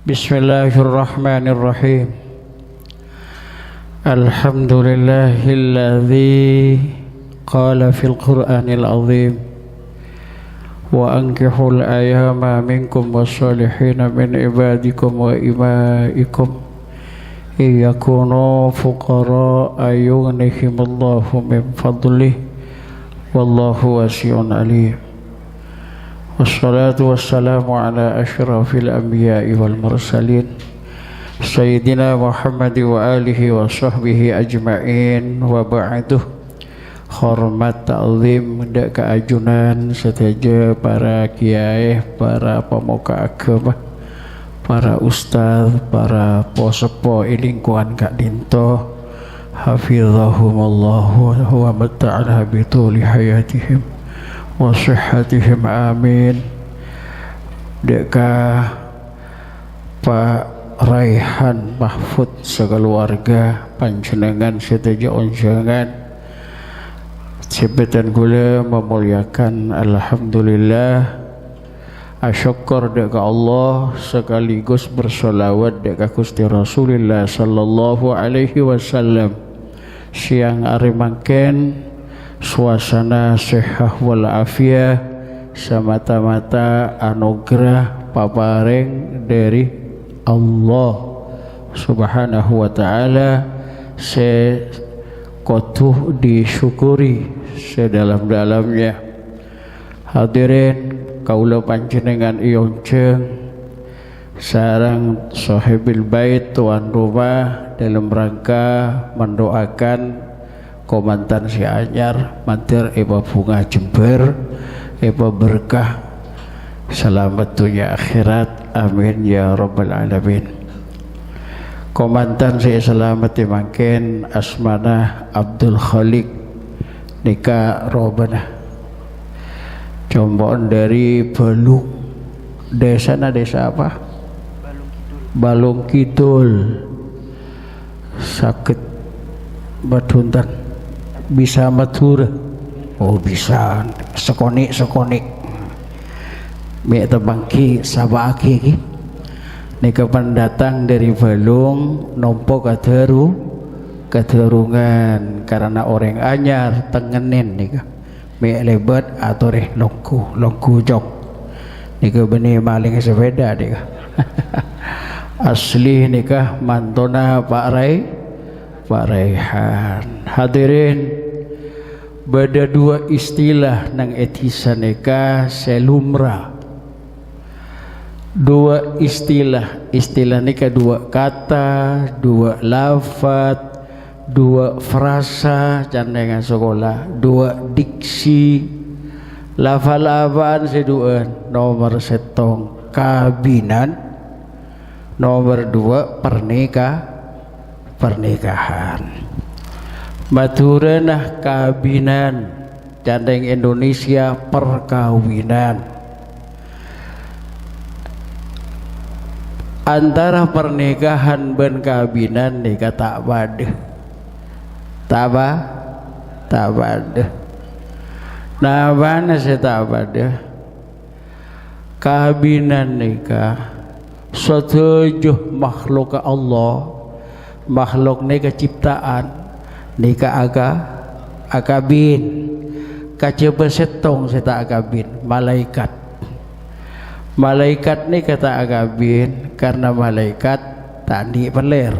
Bismillahirrahmanirrahim. Alhamdulillahilladzi qala fil Qur'anil azim wa ankihul ayama minkum wassalihina min ibadikum wa imaikum iyakunu fuqara ayughnihimullahu min fadlih wallahu wasi'un alim. Wassalatu wassalamu ala asyrafil anbiya'i wal mursalin Sayyidina Muhammad wa alihi wa sahbihi ajma'in wa ba'duh. Hormat ta'zim dak keajunan seteja para kiai, para pemuka agama, para ustaz, para posepo ilingkuan Kak Dinto, hafizahumullah wa mata'ala bituli hayatihim wa sihhatihim amin. Deka Pak Raihan Mahfud sekeluarga panjenengan seteja onjangan sebetan gula memuliakan alhamdulillah asyukur deka Allah sekaligus bersolawat deka Gusti Rasulullah sallallahu alaihi wasallam. Siang hari mangken suasana sehat walafiat semata-mata anugerah papareng dari Allah subhanahu wa ta'ala, sekotuh disyukuri sedalam-dalamnya. Hadirin kaula panjenengan ionceung sareng sahibil bait tuan rumah dalam rangka mendoakan komandan si anyar mater eba bunga Jember, eba berkah selamat dunia akhirat, amin ya rabbal alamin. Komandan si selamat dimangkin asmana Abdul Khalik nikah robana combon dari Balung, desa apa? Balung Kidul. Sakit baduntan bisa matur, oh bisa sekonik mek tebangki sabaki ki nika pendatang dari Balung nompo kaderungan karena orang anyar tengenin nika mek lebat atau reh longku jok nika benih maling sepeda nika asli nika mantona Pak Raihan. Hadirin, beda dua istilah nang etisa neka selumra. Dua istilah neka dua kata, dua lafaz, dua frasa candengan sekolah, dua diksi. Lafal-lafaan seduan nomor setong kabinan, nomor dua pernikahan. Maturanah kabinan, candeng Indonesia perkawinan. Antara pernikahan dan kabinan nika tak badeh. Nah mana saya tak badeh. Kabinan nika setuju makhluk Allah, makhluk nika ciptaan nika akabin kaceba setong seta akabin malaikat ni kata akabin karena malaikat tandi peler,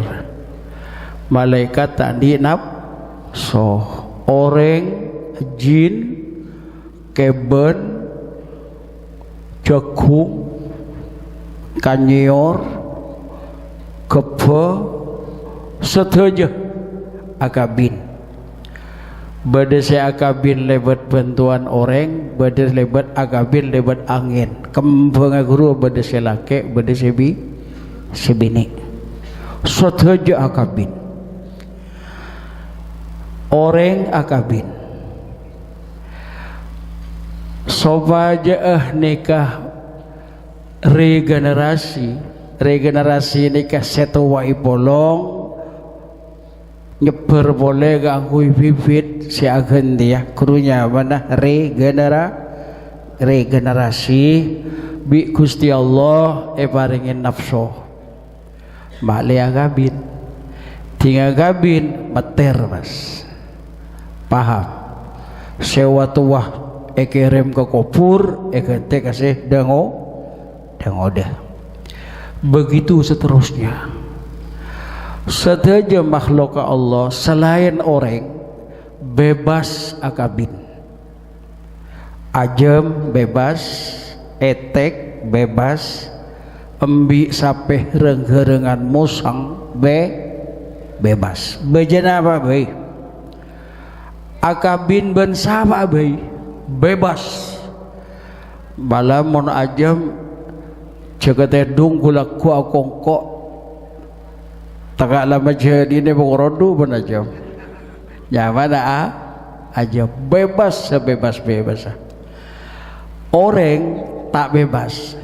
malaikat tandi nafsu, orang jin keben cekung kanyor kepe setuju akabin. Bade saya akabin lebat bantuan orang, bade lebat akabin lebat angin. Kembang guru bade saya laki, bade saya sebini. Setuju akabin. Orang akabin. Sobaja nikah regenerasi nikah setua ibolong nyeber boleh ganggu bibit si agen dia kurunya mana regenerasi bi Gusti Allah paringin nafsu balik agabin tinggal gabin meter mas paham sewa tuah kirim ke kopur tek kasih dengo dah begitu seterusnya. Setiap makhluk Allah selain orang bebas akabin, ajem bebas, etek bebas, embi sapeh reng-rengan musang bebas. Bejana apa bayi? Akabin ben sama bayi bebas. Balamun ajem cekete dung kulak ku akongko tagak lama jadi ini bangorodu ben ajem. Nyaman aja bebas sebebas-bebas. Orang tak bebas.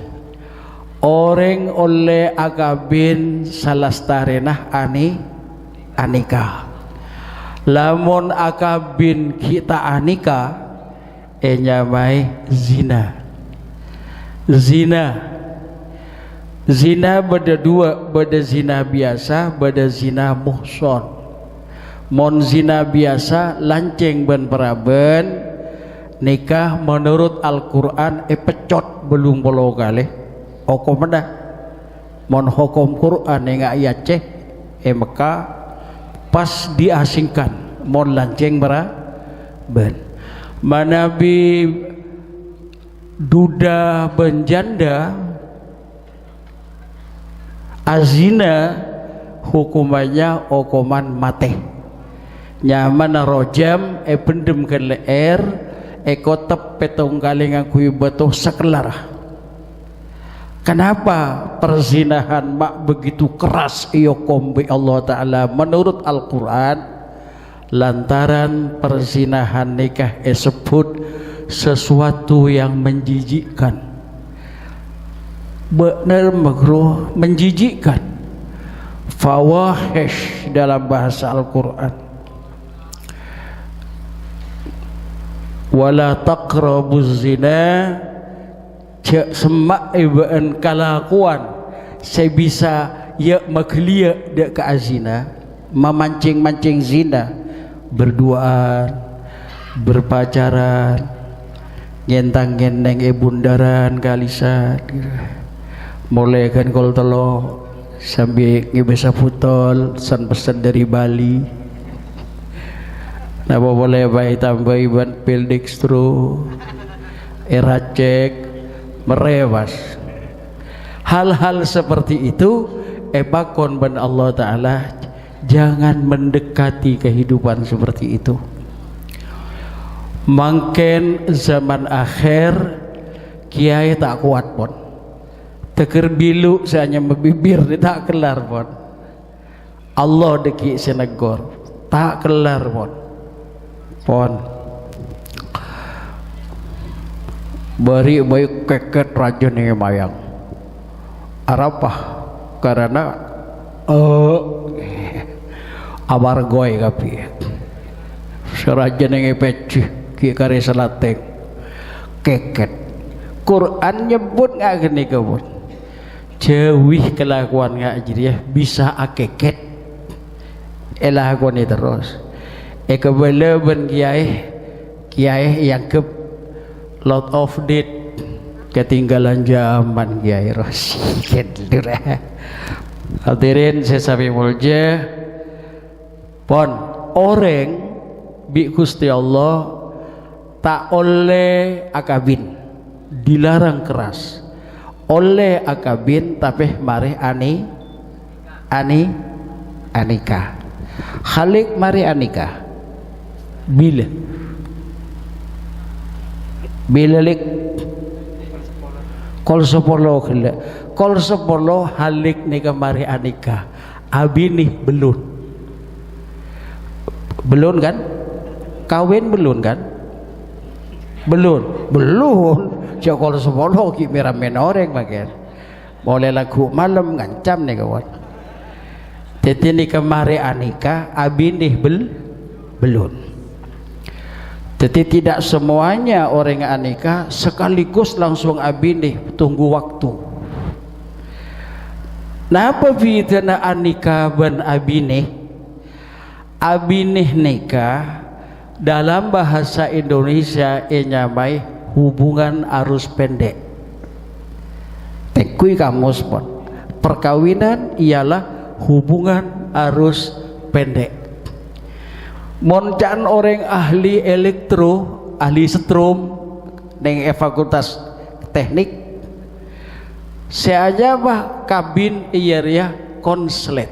Orang oleh akabin salastarenah anika. Lamun akabin kita anika nyamai zina. Zina beda dua, beda zina biasa, beda zina muhson. Mon zina biasa lanceng ben peraben nikah menurut Al-Quran pecot belum puluh kali hukum dah mon hukum Quran yang ayat ceh maka pas diasingkan mon lanceng peraben manabi duda benjanda azina hukumannya hukuman mati nyaman rojam pendem ke leer kotep petong kali ngakui betul sekelar. Kenapa perzinahan mak begitu keras iyo kombi Allah Ta'ala menurut Al-Quran lantaran perzinahan nikah sebut sesuatu yang menjijikkan benar makruh menjijikkan fawahish dalam bahasa Al-Quran wala taqrabuz zina cek semak ibaan kalakuan saya bisa ya maklia dek ke azina memancing-mancing zina berduaan berpacaran ngentang-ngenteng bundaran kalisan mulai kan kol telo sambil ngibesa putol pesan dari Bali. Napa boleh bayi tambah iban pil dextro eracek merewas hal-hal seperti itu bakon ban Allah Ta'ala jangan mendekati kehidupan seperti itu mangken zaman akhir kiai tak kuat pon teker bilu seanya membibir tak kelar pon Allah deki senegor tak kelar pon beri baik keket raja nih mayang arapah karena abar goy kapi seraja nih peci ki kare selateng keket Quran nyebut nggak gini kebun jauh kelakuan nggak jadi bisa akeket elah koni terus kebele ben kiai yang ke lot of date ketinggalan zaman kiai Rosyid hadirin sesabi mulja pon orang bi Gusti Allah tak oleh akabin dilarang keras oleh akabin tapi mari anika khalik mari anika bila lik kol sepolo halik nikah mari anika abini belum kan kawin belum kan belum cak kol sepolo ki meramen orang bagian boleh lagu malam ngancam nih kawan teti nikah mari anika abini belum. Jadi tidak semuanya orang anika sekaligus langsung abinih tunggu waktu Napa bidana anika ban abineh? Abineh nikah dalam bahasa Indonesia nyamai hubungan arus pendek. Tekui kamus pun. Perkawinan ialah hubungan arus pendek. Moncan orang ahli elektro, ahli setrum neng fakultas teknik saya bah kabin iya ya konslet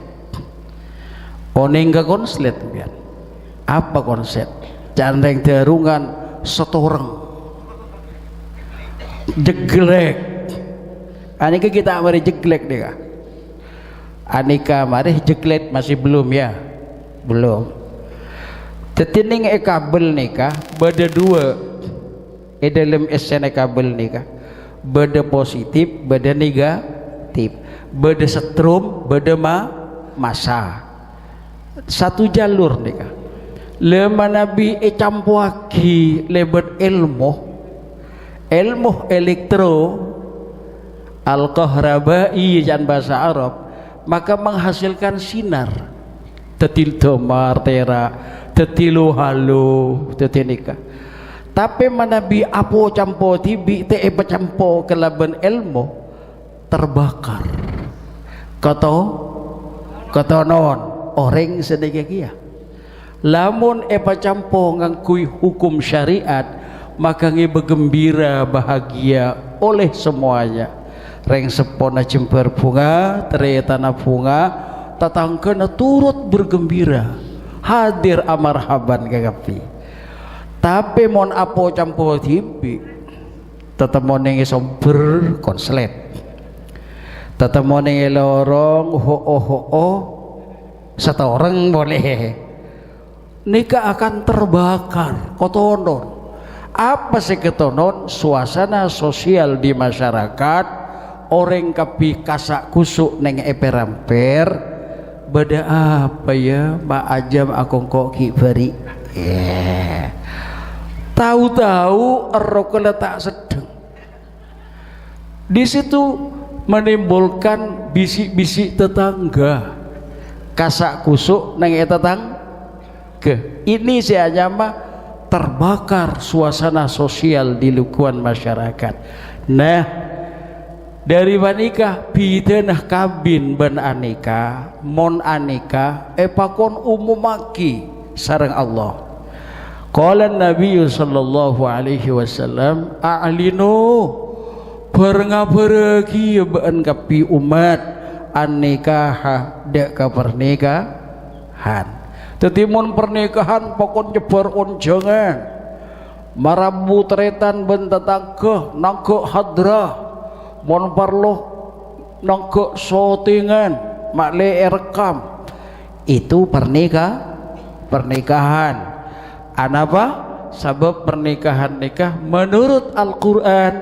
oneng ke konslet biar apa konslet candeng terungan setoreng jeglek anika kita mari jeglek deh anika mari jeglek masih belum ya belum tetining kabel nikah beda dua dalam esene kabel nikah beda positif beda negatif beda setrum beda masa satu jalur nikah lema nabi campuaki lebet ilmu elektro al-kahrabai jan bahasa Arab maka menghasilkan sinar tetil tomar tera tetilu halu tetinika tapi manabi apo campo tibi te campo kelaban ilmu terbakar kotonon orang sedikit kia lamun campo ngangkui hukum syariat maka ngi bergembira bahagia oleh semuanya reng sepona jemper bunga tere tanah bunga tatangkena turut bergembira hadir amarhaban kagapi tapi mon apo campo tibi tetap mon yang somber konslet tetap mon yang lorong ho satu orang boleh nikah akan terbakar kotonon apa sih ketonon suasana sosial di masyarakat orang kapi kasak kusuk neng eperamper beda apa ya Mbak Ajam akong kok kibari tahu-tahu rokok tak sedang di situ menimbulkan bisik-bisik tetangga kasak kusuk neng tetangga ini saya mah terbakar suasana sosial di lingkungan masyarakat. Nah dari banikah bidanah kabin ban anika mon anika pakon umumaki sareng Allah qala Nabi sallallahu alaihi wasallam a'linu berengaberegi ban kapi umat anikah dek ka pernikahan tetimun pernikahan pokon nyebar onjangan marabu teretan ben tetangga nangke hadrah mon perlu nongkok shootingan makle rekam itu pernikahan anapa sebab pernikahan nikah menurut Al-Quran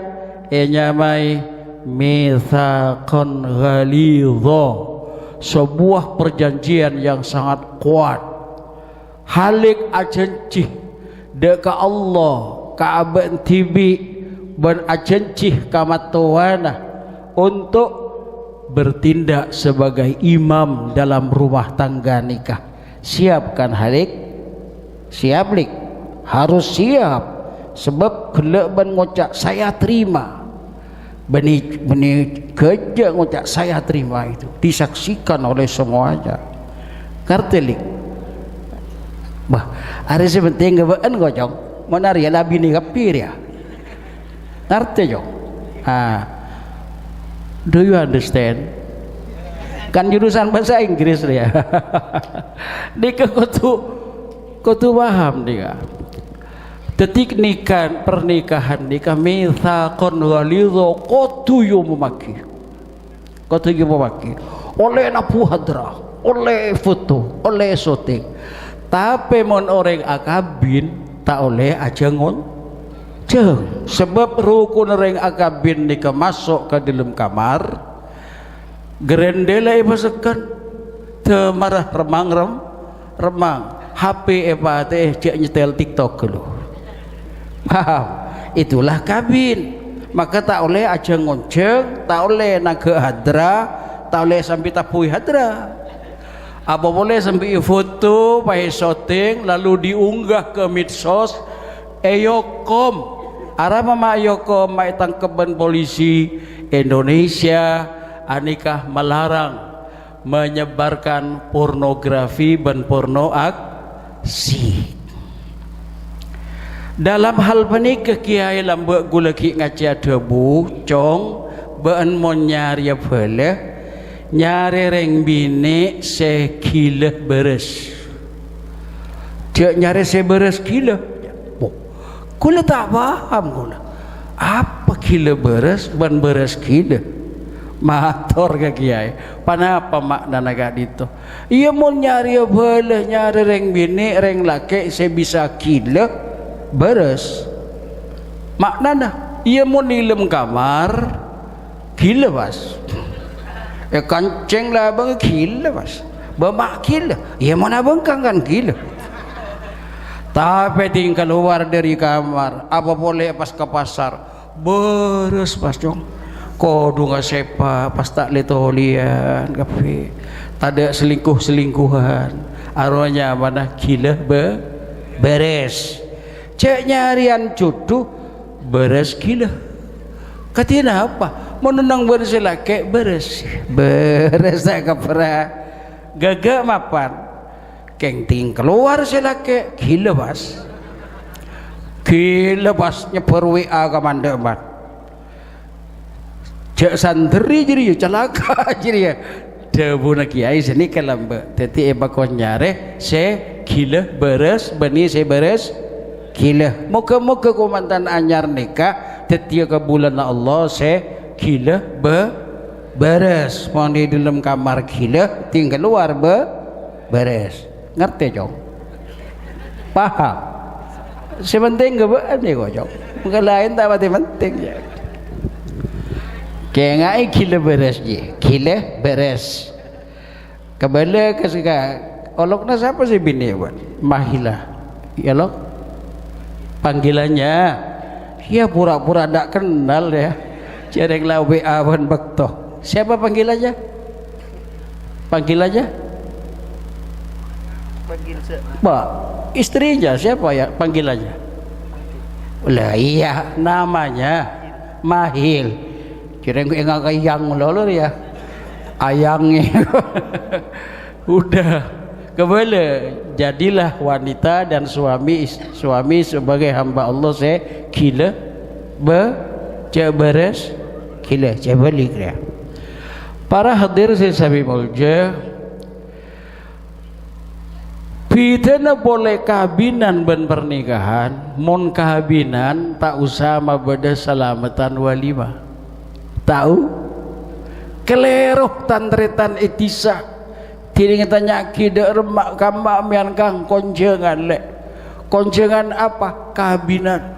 nyamai mitsaqan ghalidha sebuah perjanjian yang sangat kuat halik ajanci deka Allah ka'aban tibi ban ajencih kamatuana untuk bertindak sebagai imam dalam rumah tangga nikah siapkan halik siap lik harus siap sebab gelak ban ngocak saya terima benih kerja ngocak saya terima itu disaksikan oleh semuanya kartelik bah hari sebenting gabaan gocong menarik labi ni kapir ya ngerti jo do you understand kan jurusan bahasa Inggris dia dia kutu paham dia detik nikah pernikahan nikah mitsaqan ghalidha kutu yumaki oleh napu hadrah oleh foto oleh syuting tapi mon orang akabin tak oleh aja sebab rukun orang akabin nikah masuk ke dalam kamar gerendela ibasakan temarah remang HP cek nyetel TikTok dulu paham itulah kabin maka tak oleh aja ngonceng tak oleh naga hadra tak boleh sampai tapui hadra. Apa boleh sampai foto pakai shooting lalu diunggah ke medsos. Eyokom arah mama eyokom mai tangkeban polisi Indonesia anikah melarang menyebarkan pornografi dan porno aksi. Dalam hal penikah kiai lambak gulaki ngaca debu cong bean mon nyari apa nyari reng bini sekila beres. Dia nyari seberes kila. Kula tak paham kula. Apa kila beres ban beres kila? Mator ke kiai. Panapa makna naga itu? Ia mau nyari apa nyari reng bini reng laki saya bisa kila beres. Maknanya ia mau nilem kamar kila bas. Kanceng lah bang gila mas, bamak gila, ya mana bengkang kan gila. Tapi tinggal keluar dari kamar, apa boleh pas ke pasar, beres pas dong. Kodu nggak sepa, pas tak letolian, kafe, tak ada selingkuhan, arwahnya mana gila beres. Cek nyarian jodoh beres gila. Katanya apa? Menenang beres laki beres tak kepera gagak mapan kengting keluar selaki gila bas nyeper WA ke mandaman cek santri jadi celaka jadi debu nak kiai sini kelamba teti ebakon nyare se gila beres bani se beres gila muka komandan anyar nikah teti ke bulan Allah se gila beres mau di dalam kamar gila tinggal luar beres ngerti jong paham sepenting ke nih kok jong mungkin lain tak penting ya kayak ngai gila beres je gila beres kembali ke sega oloknya siapa sih bini buat Mahila ya lo panggilannya ya pura-pura tak kenal ya cereng lah WA ban bektoh. Siapa panggilannya? Panggilannya? Panggil Pak, istrinya siapa ya panggilannya? Lah iya namanya Mahil. Cereng gue enggak yang lolor ya. Ayangnya. Udah kembali jadilah wanita dan suami sebagai hamba Allah saya gila beres gila balik dia. Para hadir saya mulja pitena boleh kabinan ben pernikahan mon kabinan tak usah mabada salamatan walimah tahu keleruh tantretan etisa tiring tanya kida remak kamba mian kang konjengan konjengan apa kabinan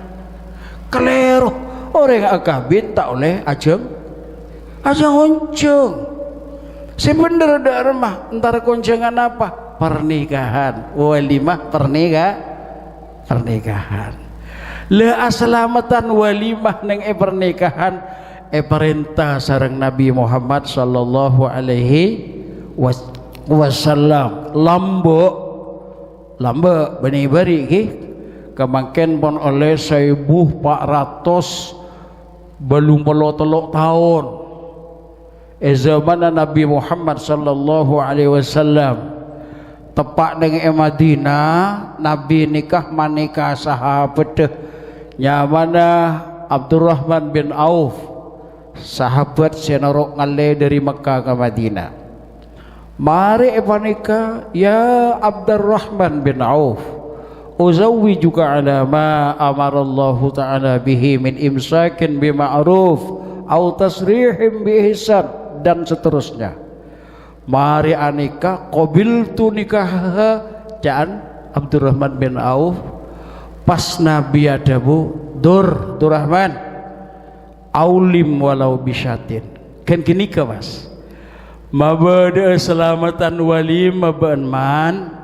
keleruh orang akabin tak oleh ajeng onceng sebener ada remah antara koncengan apa pernikahan walimah pernikahan le aslamatan walimah neng pernikahan perintah sareng Nabi Muhammad sallallahu alaihi wasallam lambo bani bari ki kemangken pon oleh 1400 belum telok tahun zaman Nabi Muhammad sallallahu alaihi wasallam tepak dengan Madinah Nabi nikah manikah sahabat nyamana Abdurrahman bin Auf sahabat senarok ngale dari Mekah ke Madinah mari nikah ya Abdurrahman bin Auf uzawwijuka ala ma amarallahu ta'ala bihi min imsakin bima'ruf au tasrihim bi ihsan dan seterusnya. Mari anika qabiltu nikah jaan Abdurrahman bin Auf pas Nabi adabu Durrahman aulim walau bisyatin kan gini ke mas mabada selamatan walim mabaan man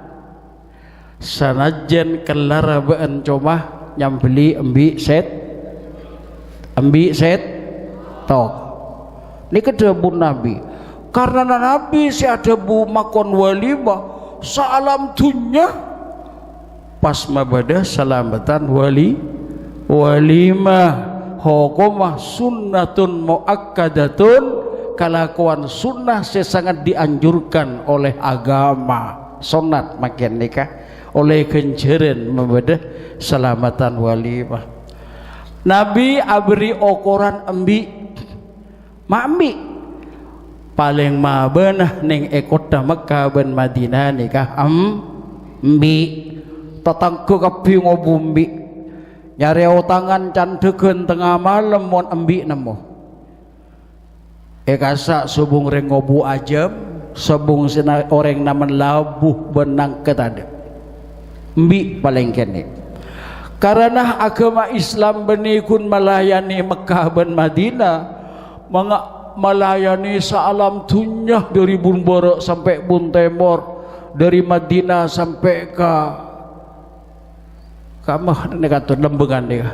sanajan kelar baan comah nyambeli embi set tok ini kedebun Nabi karena Nabi si ada bu makon walimah salam dunya pas mabada salamatan walimah hukumah sunnatun muakkadatun kalakuan sunnah sangat dianjurkan oleh agama sunat makin nikah oleh kenjeren mabada salamatan walimah. Nabi abri ukuran embi mami paling mabenah ning ekota Mekah ben Madinah nikah embi tatangku kapi ngobumbi nyari utangan candegen tengah malam mon embi nemu ekasa subung reng ngobu ajam subung sina orang naman labuh benang ketada embi paling kene. Karena agama Islam benikun melayani Mekah dan Madinah melayani sealam dunya dari bun borok sampai bun timur, dari Madinah sampai ke kamah negatur lembengan dia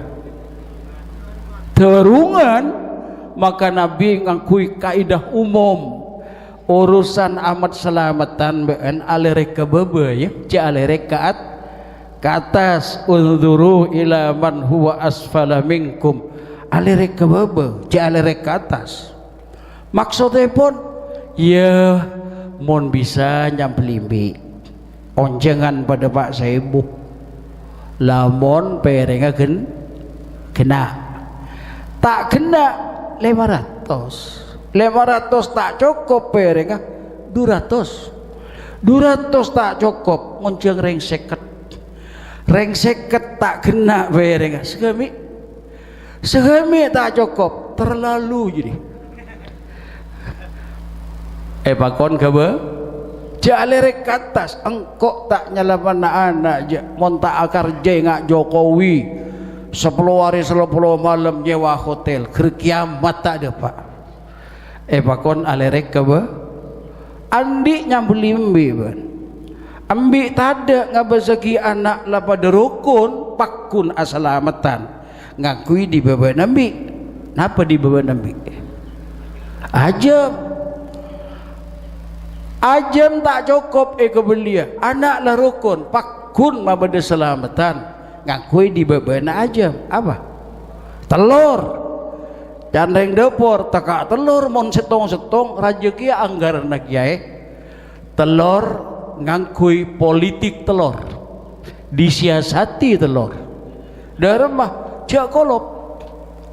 terungan. Maka Nabi ngakui kaidah umum urusan amat selamatan ben alerek ke bebe ya ja alerek ke atas unzuru ila man huwa asfala minkum alerek ke bawah ja alerek ke atas maksudnya pun ya mon bisa nyampelimbi onjengan pada Pak Saibu lamun perenga kena tak kena 500 tak cukup perenga 200 tak cukup ngonceng reng seket tak kena bereng segami tak cukup terlalu jadi pakon kabe jalerek atas engkok tak nyalaman anak je montak akar je ngak Jokowi 10 hari 10 malam nyewa hotel kiamat tak ada pak pakon alerek kabe andi nyambelimbi ban ambi tada ngabazagi anak lapada rukun pakun asalamatan ngakui di bawah Nabi. Napa di bawah Nabi? Ajam tak cukup kebelia anak lah rukun pakun mabada selamatan ngakui di bawah ajam apa? Telur candeng dapur teka telur mon setong rajeki anggaran kiai telur ngangkui politik telur disiasati telur daremah jak kolop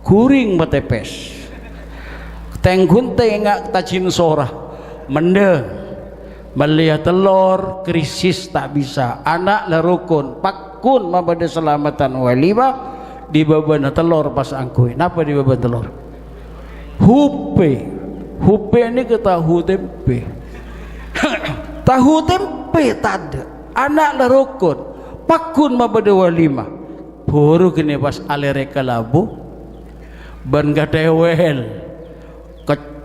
kuring betepes tenggun tengak tajin sorah mendeng melihat telur krisis tak bisa anak lerukun pakun mabada selamatan walimah di babana telur pas angkui napa di babana telur hupe ini ketahu tempe tahu tempe tak ada anak lah rukun pakun mabada walimah buru kini pas alereka labu ban gadewel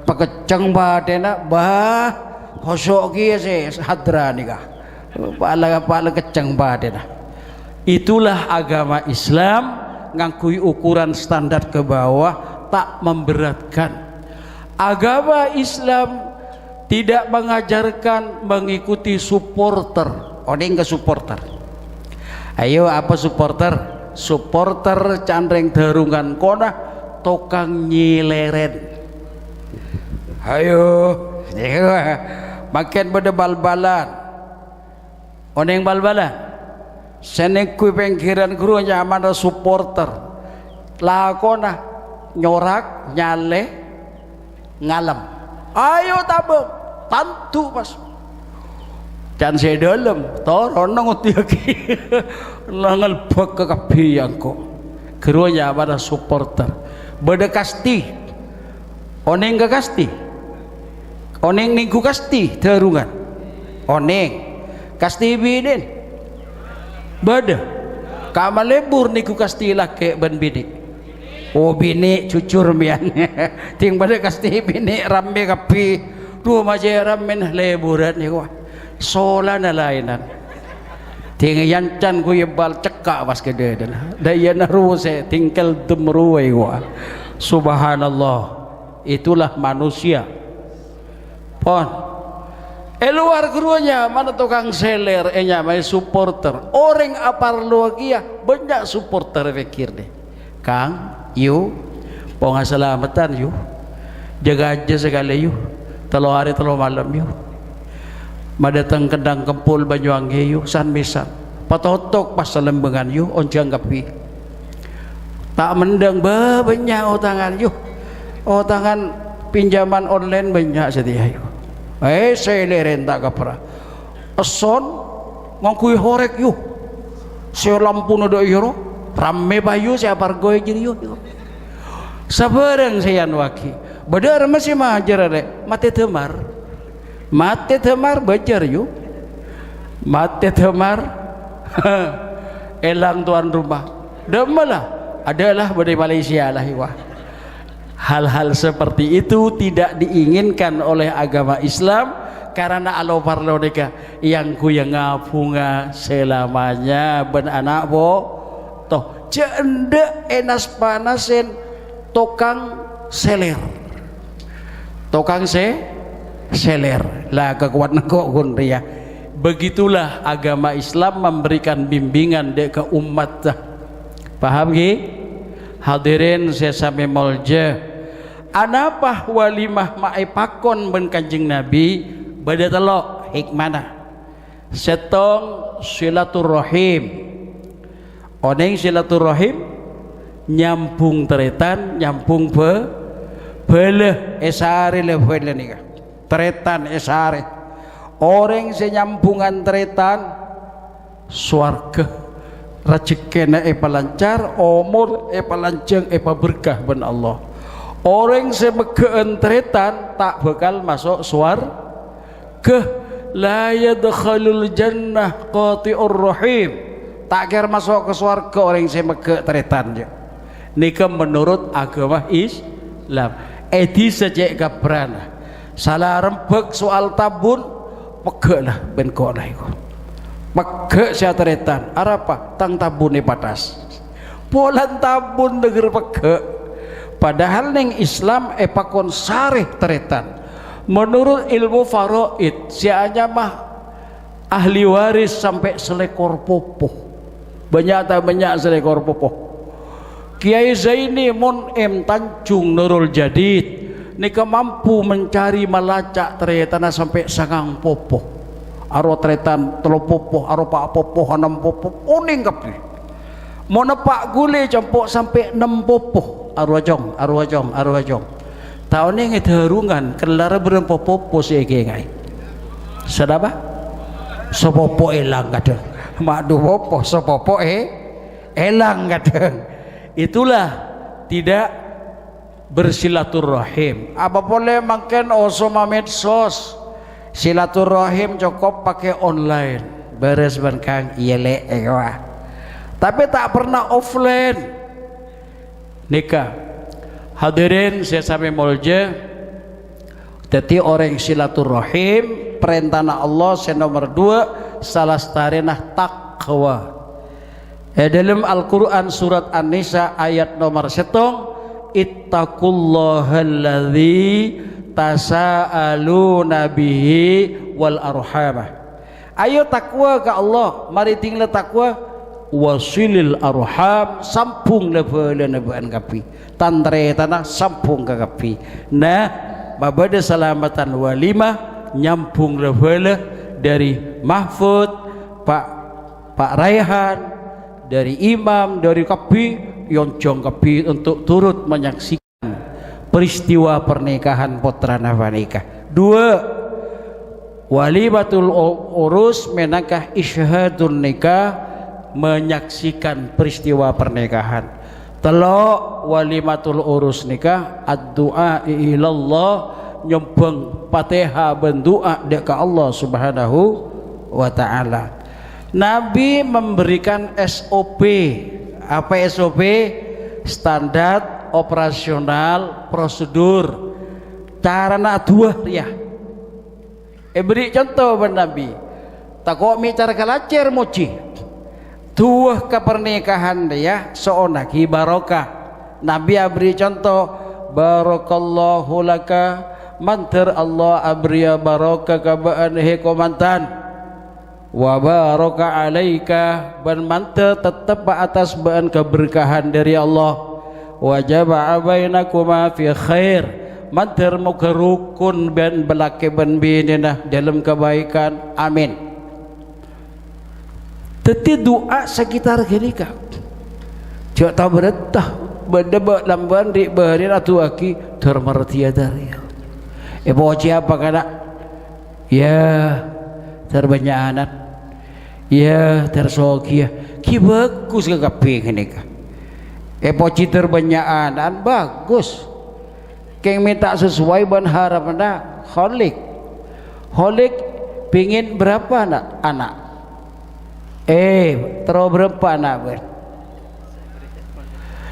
pakeceng badena bah hosok kia se hadra nikah pala keceng badena. Itulah agama Islam ngakui ukuran standar ke bawah tak memberatkan. Agama Islam tidak mengajarkan mengikuti supporter. Odeng ke supporter. Ayo apa supporter? Supporter candreng derungan kona tokang nyileren. Ayo, makin pada bal-balan. Odeng bal-balan. Senekui pengkiran guru nyaman supporter. Lakona nyorak nyale ngalam. Ayo tabung tantu pas can saya dalam toron ngut lagi langal bak ke kabiyang ko kerunya pada supporter beda kasti oneng ke kasti oneng ningku kasti terungan oneng kasti bidin beda kamal lebur niku kasti laki ban bini oh bini cucur mian ting pada kasti bini rambe kapi dua maja ramen leburan ya wah sola na lainan ting yancan ku yebal cekak pas gede dah daya naruse tinggal demruwe wah subhanallah. Itulah manusia pon luar keruanya mana tukang seler mai supporter orang apar luagia banyak supporter pikir deh Kang yu ponga selamatan yu jaga aja sekali yu telo hari telo malam yu madatang kendang kempul Banyuwangi yu san misan patotok pas lembengan yu onjang kapi tak mendang banyak otangan yu otangan pinjaman online banyak setia yu saya leren tak kapra eson ngangkui horek yu saya lampu nado yoro rame bayu saya pargoy jadi yu sabarang saya waki badar masih majar deh mate temar bajar yu mate temar elang tuan rumah demalah adalah badai Malaysia lah wah. Hal-hal seperti itu tidak diinginkan oleh agama Islam karena alo parlo deka yang ku yang ngapunga selamanya ben anak bo toh cende enas panasen tukang seler seler lah kekuatan kok ya begitulah agama Islam memberikan bimbingan dek ke umat paham ki hadirin saya sampai molje anapah walimah ma'e pakon ben Kanjeng Nabi bada telok hikmana setong silaturahim oneng silaturahim nyambung teretan nyambung beleh esare lewele nika teretan esare orang senyambungan teretan swarga rezekina palancar umur palanceng berkah ben Allah orang semegeen teretan tak bakal masuk swarga la yadkhulul jannah qati'ur rahim tak kira masuk ke swarga orang semege teretan nika menurut agama Islam edi sejak kabrana salah rembek soal tabun pege lah ben kok lah iku pege sia teretan arapa tang tabune patas polan tabun neger pege padahal neng Islam pakon sareh teretan menurut ilmu faraid sianya mah ahli waris sampai selekor popoh banyak tak banyak selekor popoh Kiai Zaini Mun M Tanjung Nurul Jadid nika mampu mencari melacak teretan sampai sangang popoh aro teretan telo popoh aro pak popoh 6 popoh uning kapi mau nepak gule campur sampai 6 popoh arwajong tahun ini ngedarungan kelara berempo popo sih ngai sedapa sepopo elang kadang madu popo sepopo elang kadang itulah tidak bersilaturahim apa boleh makan osoma medsos silaturahim cukup pakai online beres bangkang iyele tapi tak pernah offline nikah hadirin saya sampai molje jadi orang silaturahim perintah Allah nomor 2 salah starenah taqwa dalam Al-Quran surat An-Nisa ayat nomor 1 ittaqullahalladzi tasaaluna bihi wal arhamah ayo takwa ke Allah mari tinggal takwa wasilil arham sampung lebelan kapi tantre tanah sampung ke kapi nah babada salamatan walimah nyampung lebela dari Mahfud Pak Raihan dari imam dari kapi yoncong kapi untuk turut menyaksikan peristiwa pernikahan putra navanikah 2 walimatul urus menakah isyhadun nikah menyaksikan peristiwa pernikahan 3 walimatul urus nikah ad-du'a ilallah nyembeng Fatihah bendoa dekat Allah Subhanahu wa taala Nabi memberikan SOP apa SOP standar operasional prosedur cara nak dua ya beri contoh ben Nabi tak kok mi cara kalacer moci tuh ke pernikahan dia seorang barokah Nabi beri contoh barakallahu laka mantar Allah abria baraka kabaan he komantan wa baraka alaika ban mantar tetap atas baan keberkahan dari Allah wajaba bainakuma fi khair mantar muka rukun ban belake ban binina dalam kebaikan amin. Teti doa sekitar genika cak tak beretah berdebak lamban di baharin atu aki termertia dari boci apa kada ya terbanyak anak ya tersokia ki bagus ke kaping genika boci terbanyak anak bagus keng minta sesuai ban harapna kholik pingin berapa anak terus berapa anak ber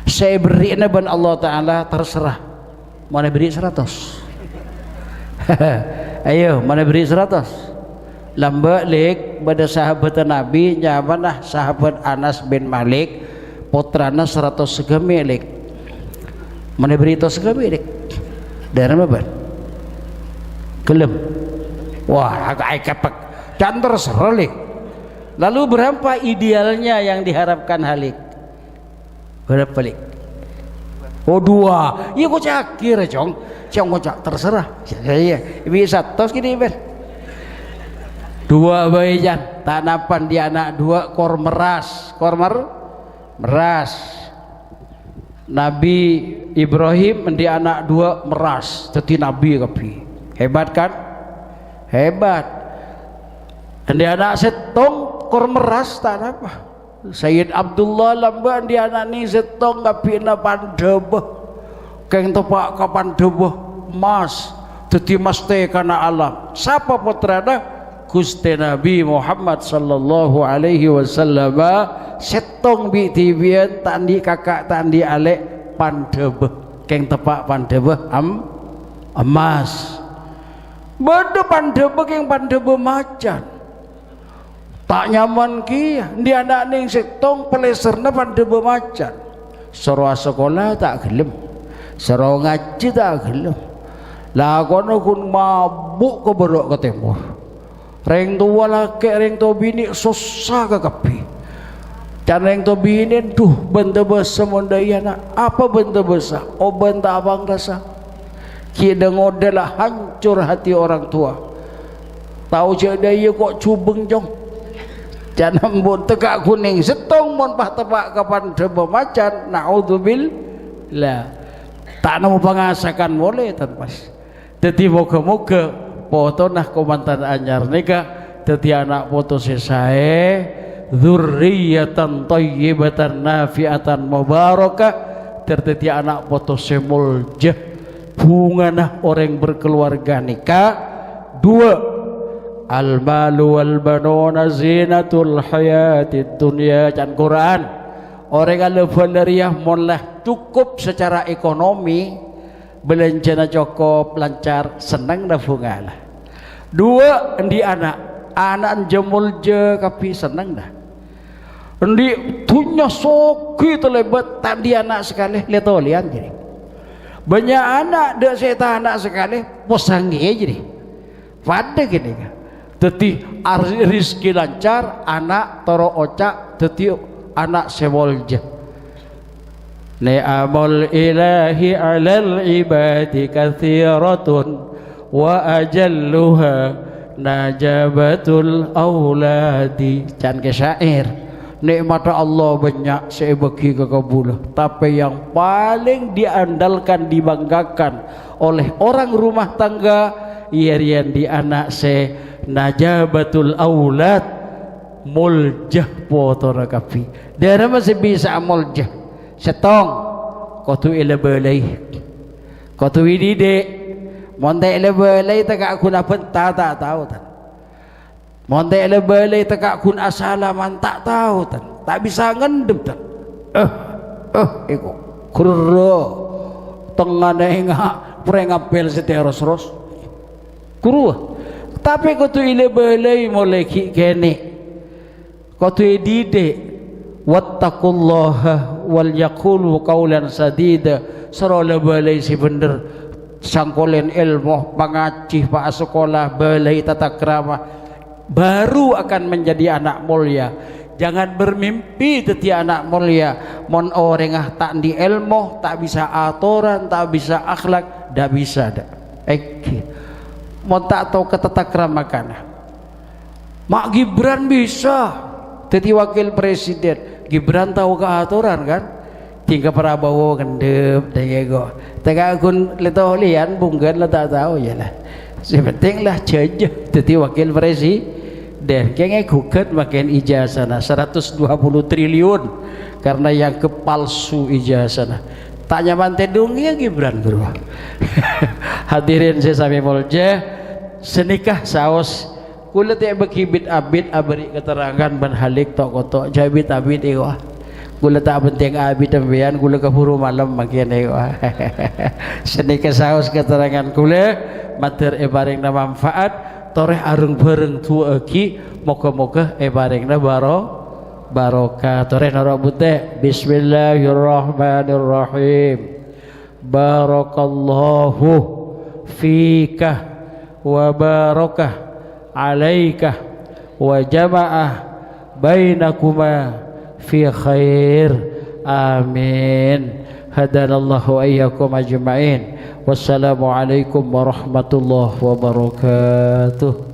saya beri ban Allah Ta'ala terserah mana beri 100 ayo mana beri 100 lamba lek pada sahabat Nabi nyamanah sahabat Anas bin Malik putrana 100 segami lek mana beri itu segami lek dari apa gelem wah agak kapak dan terserah lek lalu berapa idealnya yang diharapkan halik berapa balik? Oh 2. Iya kok cakir cong. Cong kok terserah. Iya. Bisa tos gini ben. 2 bayi jan. Tanapan di anak 2 kor meras. Meras. Nabi Ibrahim di anak 2 meras. Jadi Nabi kapi. Hebat kan? Hebat. Di anak setong kor meras tak apa. Sayyid Abdullah lamban di anak ni setong kapina pandebah keng tepak ka pandebah mas dadi mas teh kana alam siapa putrana Gusti Nabi Muhammad sallallahu alaihi wasallam setong bi tibian tandi kakak tandi alek pandebah keng tepak pandebah emas benda pandebah keng pandebah macan tak nyaman kia di anak ning setong peleserna pada bemacan soro sekolah tak gelem soro ngaji tak gelem lah kono kun mabuk ke berok ke timur reng tua laki reng tua bini susah ke kapi dan reng tua bini tuh benda besar mondayana apa benda besar oh benda abang rasa kia dengodelah hancur hati orang tua tahu jadaya kok cubeng jong jangan bon tegak kuning setong mon pah tepak kapan deba macan naudzubillah tak nemu pengasakan boleh tanpas jadi moga-moga foto nah komandan anyar nikah jadi anak foto sesae dzurriyyatan thayyibatan nafi'atan mubarakah terjadi anak foto semuljah bunga nah orang berkeluarga nikah 2 al-malu wal-banuna zinatul hayatid dunya dan Quran orang kalau valeriah mulai cukup secara ekonomi belanjana cukup lancar senang dah bunga lah 2 di anak jemul je kapi senang dah di tunya soki terlebat tadi anak sekali letolian jadi banyak anak dah saya anak sekali posanggi jadi pada gini kan jadi rizki lancar anak toro ocak jadi anak sewolja ni'amul ilahi alal ibadi kathiratun wa ajalluha najabatul awladi can ke syair nikmat Allah banyak saya bagi kekabulah tapi yang paling diandalkan dibanggakan oleh orang rumah tangga iarian di anak saya najabatul aulad muljah potora kapi dari masih bisa muljah setong kotu ila belai kotu ini dek monte ila belai tak aku dapat tak tahu tan monte ila belai tak aku asalaman tak tahu tan tak bisa ngendem tan iko kurro tengah nenga prengapel seteros ros kurua tapi kutu ile belai mulai kene kutu dide wattaqullaha wal yaqulu qawlan sadida sarala balai si bener sangkolen ilmu pangacih pak sekolah balai tata krama baru akan menjadi anak mulia. Jangan bermimpi teti anak mulia mon orang tak di ilmu, tak bisa aturan, tak bisa akhlak, dak bisa dak. Mon tak tahu ke tata krama kana. Mak Gibran bisa teti wakil presiden. Gibran tahu ke aturan kan? Tinggal Prabowo gendep dayego. Tengah akun leto lian bunggan lah tak tahu ya lah. Sepenting lah jajah teti wakil presiden. Kayaknya gugat makin ijazah 120 triliun karena yang kepalsu ijazah. Tak nyaman tedung ya Gibran bro. Hadirin saya sami mulja senikah saos kula teh bekibit abid abri keterangan ban halik tok kotok jabit abid iwa. Kula tak penting abid tembean kula keburu malam makin iwa. Senikah saos keterangan kula mater bareng manfaat toreh areng bareng tua aki moga-moga barengna barokah toreh narabute bismillahirrahmanirrahim barakallahu fika wa barakah alaika wa jama'ah bainakuma fi khair amin hadanallahu ayyakum ajma'in wassalamu alaikum warahmatullahi wabarakatuh.